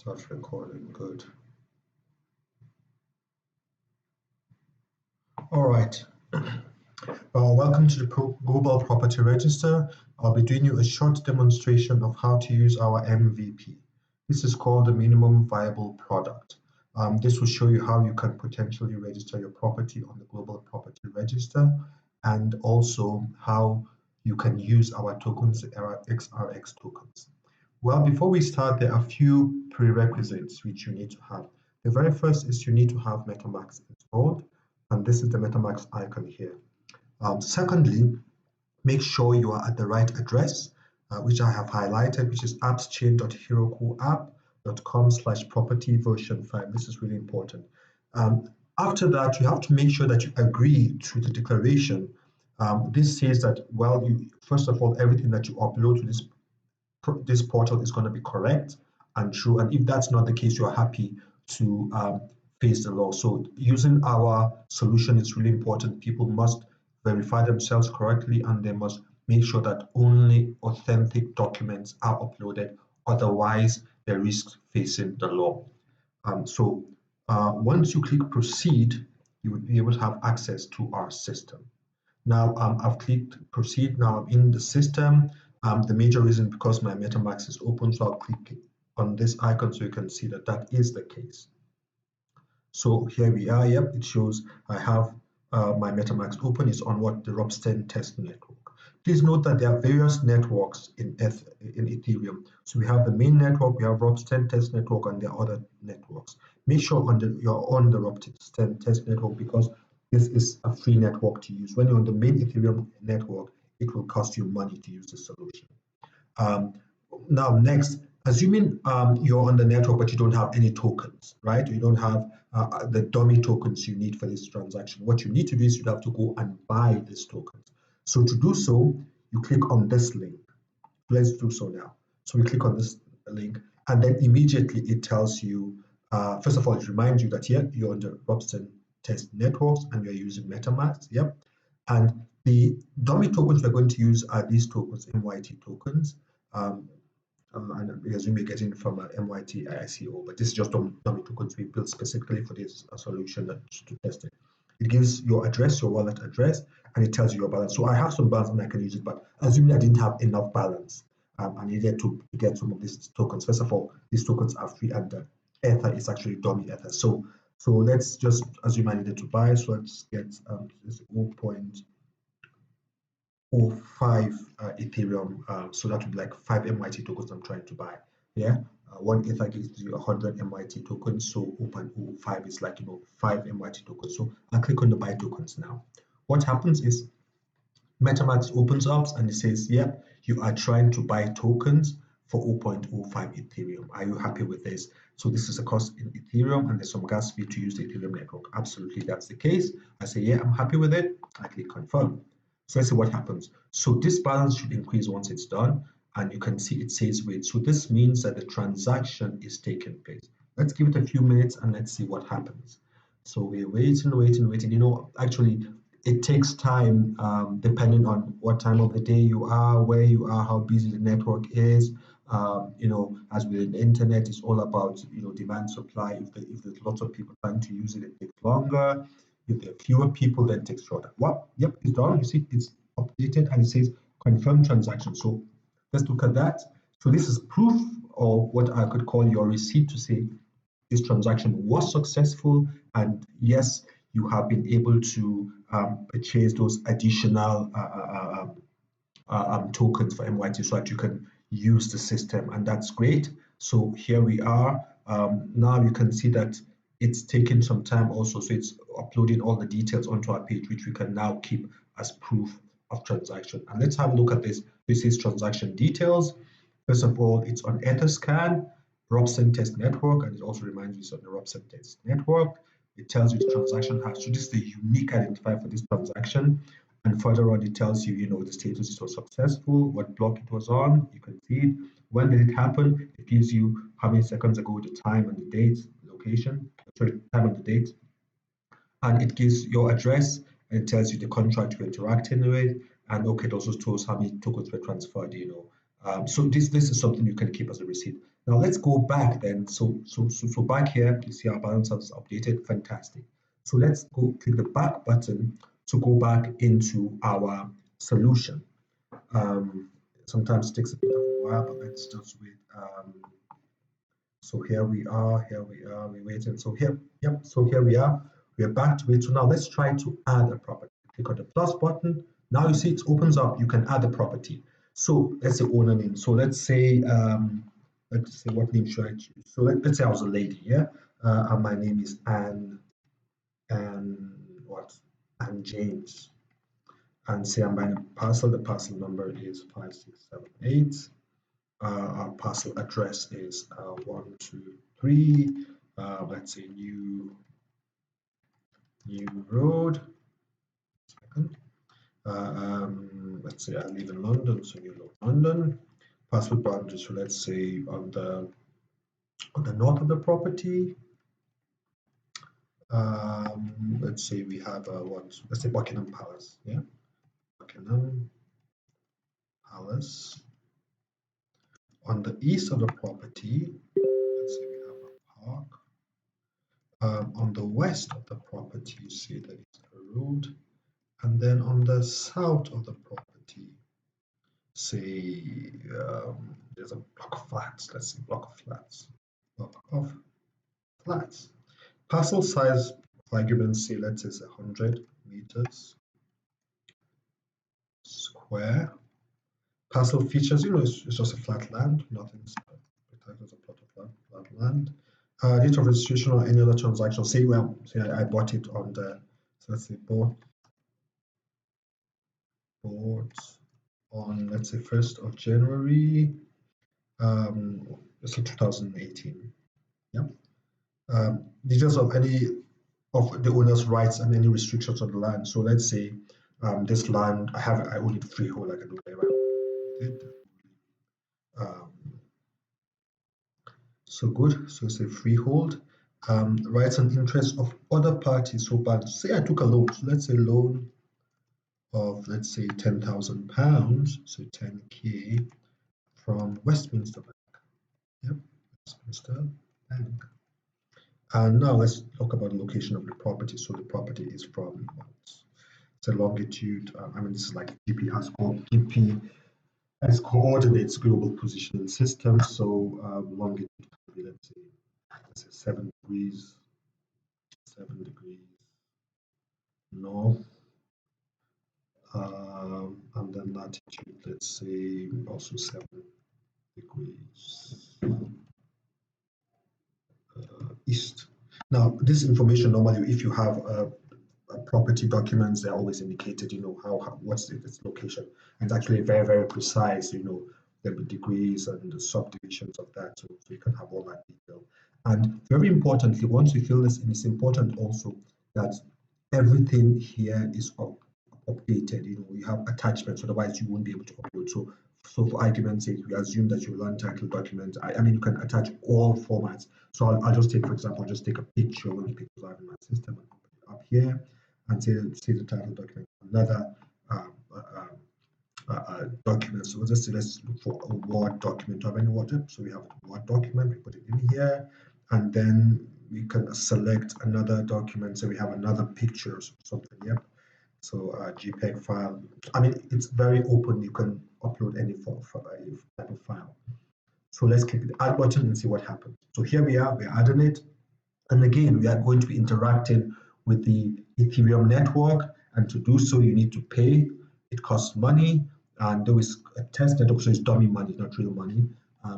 Start recording. Good. All right. Welcome to the Global Property Register. I'll be doing you a short demonstration of how to use our MVP. This is called the minimum viable product. This will show you how you can potentially register your property on the Global Property Register, and also how you can use our tokens, our XRX tokens. Well, before we start, there are a few prerequisites which you need to have. The very first is you need to have MetaMask installed, and this is the MetaMask icon here. Secondly, make sure you are at the right address, which I have highlighted, which is appschain.herokuapp.com/property version 5. This is really important. After that, you have to make sure that you agree to the declaration. This says that, well, first of all, everything that you upload to this portal is going to be correct and true. And if that's not the case, you are happy to face the law. So using our solution is really important. People must verify themselves correctly, and they must make sure that only authentic documents are uploaded. Otherwise, they risk facing the law. Once you click proceed, you will be able to have access to our system. Now, I've clicked proceed. Now I'm in the system. The major reason because my MetaMask is open, so I'll click on this icon so you can see that that is the case. So here we are. Yep, it shows I have my MetaMask open. Is on what? The Ropsten test network. Please note that there are various networks in Ethereum. So we have the main network, we have Ropsten test network, and there are other networks. Make sure you're on the Ropsten test network, because this is a free network to use. When you're on the main Ethereum network, it will cost you money to use the solution. Now, next, assuming you're on the network but you don't have any tokens, right? You don't have the dummy tokens you need for this transaction. What you need to do is you have to go and buy these tokens. So to do so, you click on this link. Let's do so now. So we click on this link, and then immediately it tells you, first of all, it reminds you that here you're on the Ropsten test networks and you're using MetaMask. Yep. And the dummy tokens we're going to use are these tokens, MYT tokens. And I assume you're getting from MYT ICO, but this is just dummy tokens we built specifically for this solution to test it. It gives your address, your wallet address, and it tells you your balance. So I have some balance and I can use it, but assuming I didn't have enough balance, I needed to get some of these tokens. First of all, these tokens are free, and the Ether is actually dummy Ether. So let's just assume I needed to buy. So let's get this 0.05 Ethereum. So that would be like 5 MYT tokens I'm trying to buy. Yeah. One Ether gives you 100 MYT tokens, so 0.05 is like 5 MYT tokens. So I'll click on the buy tokens now. What happens is MetaMask opens up and it says, yeah, you are trying to buy tokens for 0.05 Ethereum. Are you happy with this? So this is a cost in Ethereum, and there's some gas fee to use the Ethereum network. Absolutely, that's the case. I say, yeah, I'm happy with it. I click confirm. So let's see what happens. So this balance should increase once it's done. And you can see it says wait. So this means that the transaction is taking place. Let's give it a few minutes and let's see what happens. So we're waiting. Actually, it takes time depending on what time of the day you are, where you are, how busy the network is. As with the internet, it's all about demand supply. If there's lots of people trying to use it, it takes longer. If there are fewer people, then it takes shorter. Well, yep, it's done. You see, it's updated and it says confirm transaction. So let's look at that. So this is proof, or what I could call your receipt, to say this transaction was successful, and yes, you have been able to purchase those additional tokens for MYT so that you can use the system, and that's great. So here we are. Now you can see that it's taken some time also, so it's uploading all the details onto our page, which we can now keep as proof of transaction. And let's have a look at this. This is transaction details. First of all, it's on Etherscan, Ropsten test network, and it also reminds you it's on the Ropsten test network. It tells you the transaction hash. So this is the unique identifier for this transaction. And further on, it tells you, the status it was successful, what block it was on. You can see it. When did it happen? It gives you how many seconds ago, the time and the date, location, sorry, time and the date. And it gives your address, and it tells you the contract you're interacting with. And okay, it also shows how many tokens were transferred, So this is something you can keep as a receipt. Now let's go back then. So back here, you see our balance is updated. Fantastic. So let's go click the back button to go back into our solution. Um, Sometimes it takes a bit of a while, but let's just wait. So here we are, we're waiting. So here, yep, so here we are. We're back to it. So now let's try to add a property. Click on the plus button. Now you see it opens up. You can add a property. So let's say owner name. So let's say what name should I choose? So let's say I was a lady, yeah? And my name is Anne what? Anne James. And say I'm buying a parcel. The parcel number is 5678. Our parcel address is 123, let's say New Road. Second. Let's say I live in London, so New Road, London. Parcel boundary, so let's say on the north of the property. Let's say we have let's say Buckingham Palace, yeah, Buckingham Palace. On the east of the property, let's say we have a park. On the west of the property, you see that it's a road. And then on the south of the property, say there's a block of flats. Let's say block of flats. Block of flats. Parcel size, for argument's sake, let's say it's 100 meters square. Parcel features, it's just a flat land, nothing spectacular, it's a plot of flat land. Date of registration or any other transaction. Say I bought it on the, so let's say bought on, let's say 1st of January, let's say 2018. Yeah. Details of any of the owner's rights and any restrictions on the land. So let's say this land I own it freehold, I can do whatever I want with it. So good. So it's a freehold. Rights and interests of other parties. So, but say I took a loan. So let's say loan of, let's say, £10,000. So 10K from Westminster Bank. Yep, Westminster Bank. And now let's talk about the location of the property. So the property is from, it's a longitude. I mean, this is like GP as coordinates global positioning system. So longitude, let's say 7 degrees north. And then latitude, let's say also 7 degrees east. Now, this information normally, if you have property documents, they're always indicated, what's its location. And it's actually very, very precise, the degrees and the subdivisions of that, so you can have all that detail. And very importantly, once you fill this in, it's important also that everything here is updated. You have attachments, otherwise you won't be able to upload. So for argument's sake, we assume that your land title document, I mean, you can attach all formats. So I'll just take, for example, just take a picture when the pictures are in my system and put it up here and say the title document, another document. So let's look for a Word document. Do I have any Word? So we have a Word document, we put it in here, and then we can select another document. So we have another picture or something. Yep. So JPEG file. I mean, it's very open. You can upload any type of file. So let's click the add button and see what happens. So here we are, we're adding it. And again, we are going to be interacting with the Ethereum network. And to do so, you need to pay. It costs money. And there is a test network, so it's dummy money, not real money.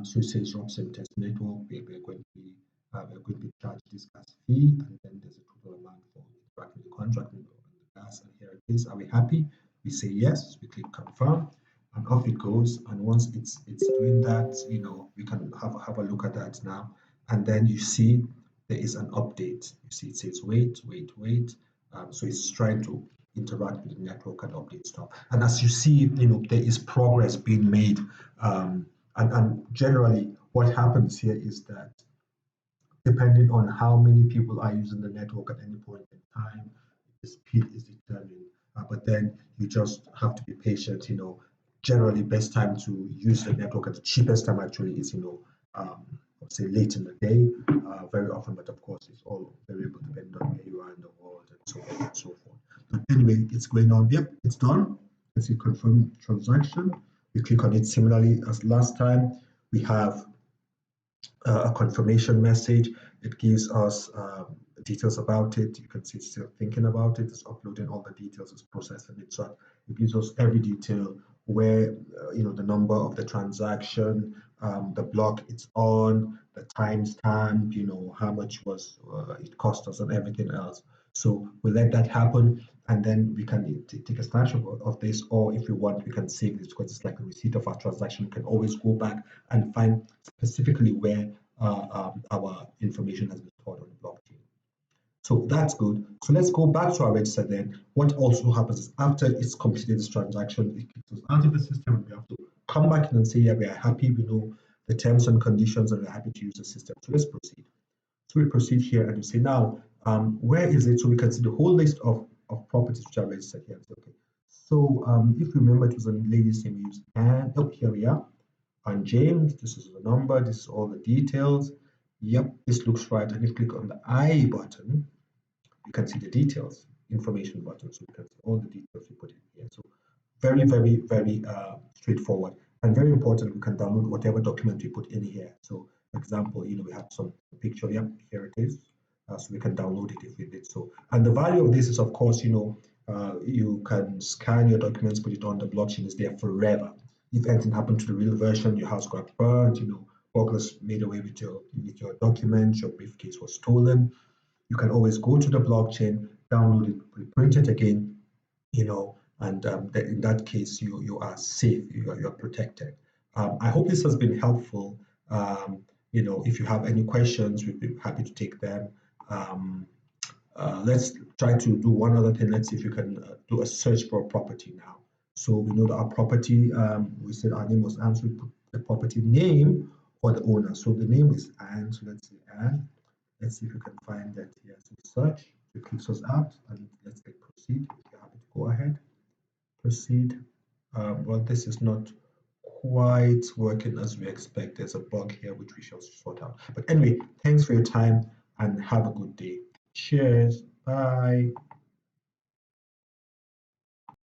So it says Robson test network. We're going to be charged this gas fee, and then there's a total amount for interacting with the contract and the gas. And here it is. Are we happy? We say yes. We click confirm, and off it goes. And once it's doing that, we can have a look at that now. And then you see there is an update. You see it says wait. So it's trying to interact with the network and update stuff. And as you see, there is progress being made. And generally, what happens here is that depending on how many people are using the network at any point in time, the speed is determined. But then you just have to be patient. Generally, best time to use the network, and the cheapest time actually is I would say late in the day, very often, but of course, it's all variable depending on where you are in the world and so on and so forth. But anyway, it's going on. Yep, it's done. Let's see, confirm transaction. We click on it similarly as last time. We have a confirmation message. It gives us details about it. You can see it's still thinking about it. It's uploading all the details. It's processing it. So it gives us every detail where, the number of the transaction, the block it's on, the timestamp, how much was it cost us and everything else. So we let that happen, and then we can take a snapshot of this, or if you want, we can save this because it's like a receipt of our transaction. We can always go back and find specifically where our information has been stored on the blockchain. So that's good. So let's go back to our register then. What also happens is after it's completed this transaction, it kicks us out of the system, and we have to come back in and say, yeah, we are happy, we know the terms and conditions, and we're happy to use the system. So let's proceed. So we proceed here and we say now, where is it? So we can see the whole list of properties which are registered here. Okay. So if you remember, it was a lady's name we used, and here we are. And James, this is the number, this is all the details. Yep, this looks right. And if you click on the I button, you can see the details, information button. So you can see all the details we put in here. So very, very, very straightforward. And very important, we can download whatever document we put in here. So for example, we have some picture. Yep, here it is. So we can download it if we did so. And the value of this is, of course, you can scan your documents, put it on the blockchain, it's there forever. If anything happened to the real version, your house got burnt, burglars made away with your documents, your briefcase was stolen, you can always go to the blockchain, download it, reprint it again, and in that case, you are safe, you're protected. I hope this has been helpful. If you have any questions, we'd be happy to take them. Let's try to do one other thing. Let's see if you can do a search for a property now. So we know that our property, we said our name was Anne, so we put the property name or the owner. So the name is Anne, so let's say Anne. Let's see if you can find that here. So search, it kicks us out, and let's click proceed. If you're happy to go ahead, proceed. Well, this is not quite working as we expect. There's a bug here which we shall sort out. But anyway, thanks for your time and have a good day. Cheers. Bye.